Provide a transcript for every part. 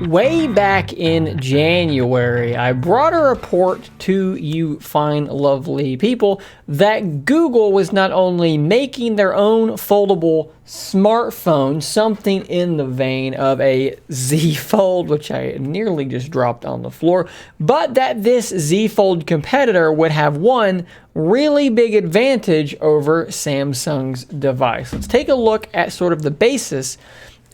Way back in January, I brought a report to you fine, lovely people that Google was not only making their own foldable smartphone, something in the vein of a Z Fold, which I nearly just dropped on the floor, but that this Z Fold competitor would have one really big advantage over Samsung's device. Let's take a look at sort of the basis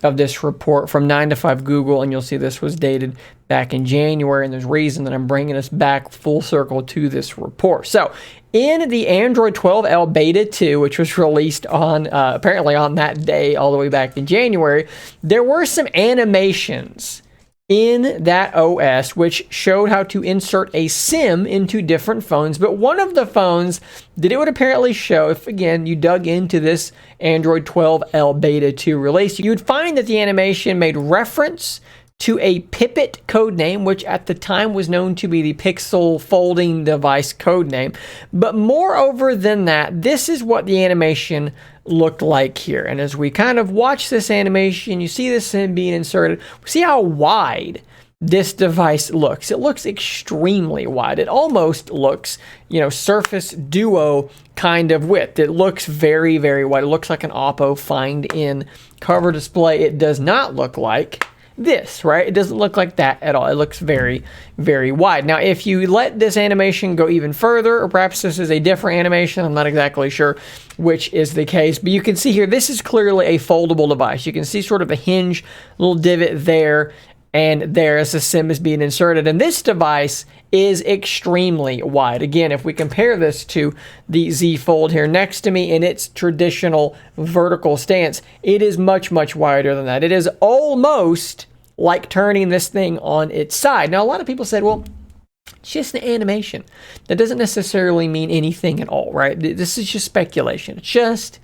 of this report from 9 to 5 Google, and you'll see this was dated back in January, and there's reason that I'm bringing us back full circle to this report. So in the Android 12L Beta 2, which was released on apparently on that day all the way back in January, there were some animations in that OS which showed how to insert a SIM into different phones. But one of the phones that it would apparently show, if again you dug into this Android 12L Beta 2 release, you would find that the animation made reference to a Pipit codename, which at the time was known to be the Pixel folding device codename. But moreover than that, this is what the animation looked like here. And as we kind of watch this animation, you see this SIM being inserted. See how wide this device looks. It looks extremely wide. It almost looks, Surface Duo kind of width. It looks very, very wide. It looks like an Oppo Find-In cover display. It does not look like this, right? It doesn't look like that at all. It looks very, very wide. Now, if you let this animation go even further, or perhaps this is a different animation, I'm not exactly sure which is the case, but you can see here, this is clearly a foldable device. You can see sort of a hinge, little divot there, and there as the SIM is being inserted. And this device is extremely wide. Again, if we compare this to the Z Fold here next to me in its traditional vertical stance, it is much, much wider than that. It is almost like turning this thing on its side. Now, a lot of people said, well, it's just an animation. That doesn't necessarily mean anything at all, right? This is just speculation. It's just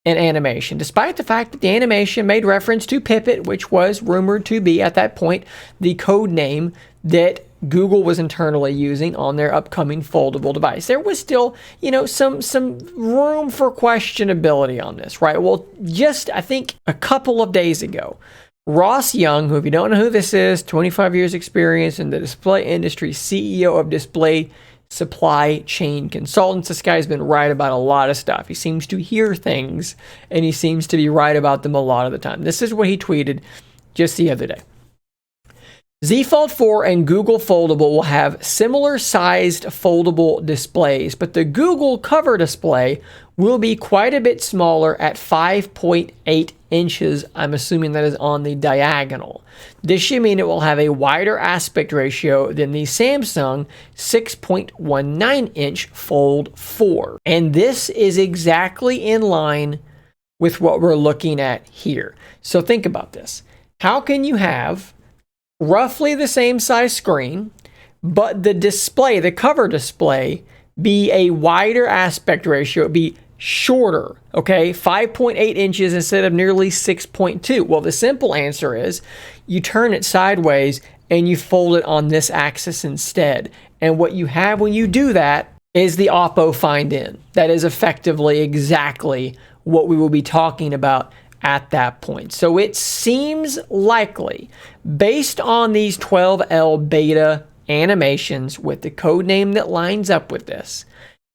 an animation, despite the fact that the animation made reference to Pipit, which was rumored to be at that point the code name that Google was internally using on their upcoming foldable device. There was still, some room for questionability on this, right? Well, just I think a couple of days ago, Ross Young, who, if you don't know who this is, 25 years experience in the display industry, CEO of Display Supply Chain Consultants. This guy's been right about a lot of stuff. He seems to hear things, and he seems to be right about them a lot of the time. This is what he tweeted just the other day. Z Fold 4 and Google Foldable will have similar sized foldable displays, but the Google cover display will be quite a bit smaller at 5.8 inches. I'm assuming that is on the diagonal. This should mean it will have a wider aspect ratio than the Samsung 6.19 inch Fold 4. And this is exactly in line with what we're looking at here. So think about this. How can you have roughly the same size screen, but the display, the cover display, be a wider aspect ratio, be shorter, okay? 5.8 inches instead of nearly 6.2. Well, the simple answer is you turn it sideways and you fold it on this axis instead. And what you have when you do that is the Oppo Find-In. That is effectively exactly what we will be talking about at that point. So it seems likely, based on these 12L beta animations with the code name that lines up with this,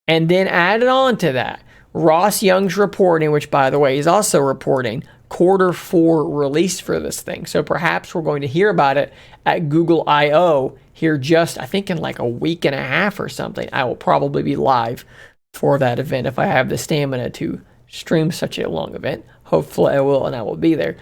and then added on to that, Ross Young's reporting, which by the way is also reporting Q4 release for this thing. So perhaps we're going to hear about it at Google I/O here just, I think, in like a week and a half or something. I will probably be live for that event if I have the stamina to stream such a long event. Hopefully I will, and I will be there.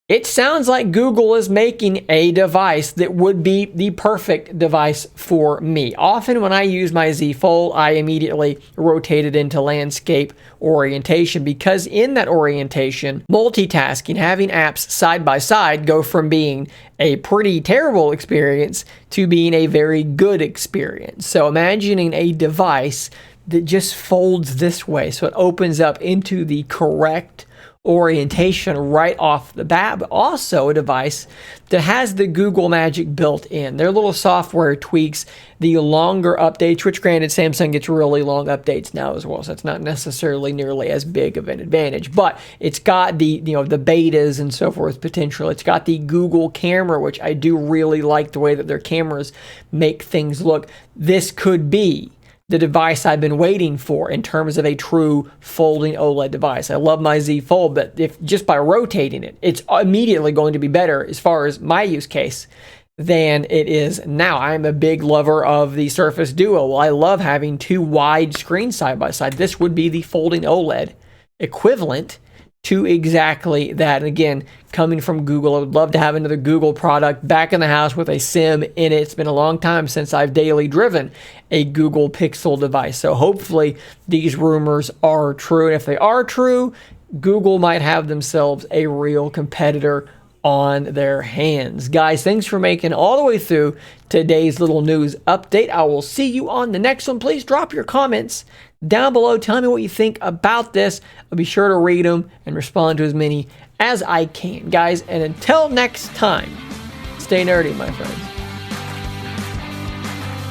It sounds like Google is making a device that would be the perfect device for me. Often when I use my Z Fold, I immediately rotate it into landscape orientation because in that orientation, multitasking, having apps side by side go from being a pretty terrible experience to being a very good experience. So imagining a device that just folds this way, so it opens up into the correct orientation right off the bat, but also a device that has the Google Magic built in. Their little software tweaks the longer updates, which granted Samsung gets really long updates now as well, so it's not necessarily nearly as big of an advantage, but it's got the the betas and so forth potential. It's got the Google camera, which I do really like the way that their cameras make things look. This could be the device I've been waiting for in terms of a true folding OLED device. I love my Z Fold, but if just by rotating it, it's immediately going to be better as far as my use case than it is now. I'm a big lover of the Surface Duo. I love having two wide screens side by side. This would be the folding OLED equivalent to exactly that. And again, coming from Google, I would love to have another Google product back in the house with a SIM in it. It's been a long time since I've daily driven a Google Pixel device. So hopefully these rumors are true. And if they are true, Google might have themselves a real competitor on their hands. Guys, thanks for making all the way through today's little news update. I will see you on the next one. Please drop your comments down below. Tell me what you think about this. I'll be sure to read them and respond to as many as I can. Guys, and until next time, stay nerdy, my friends.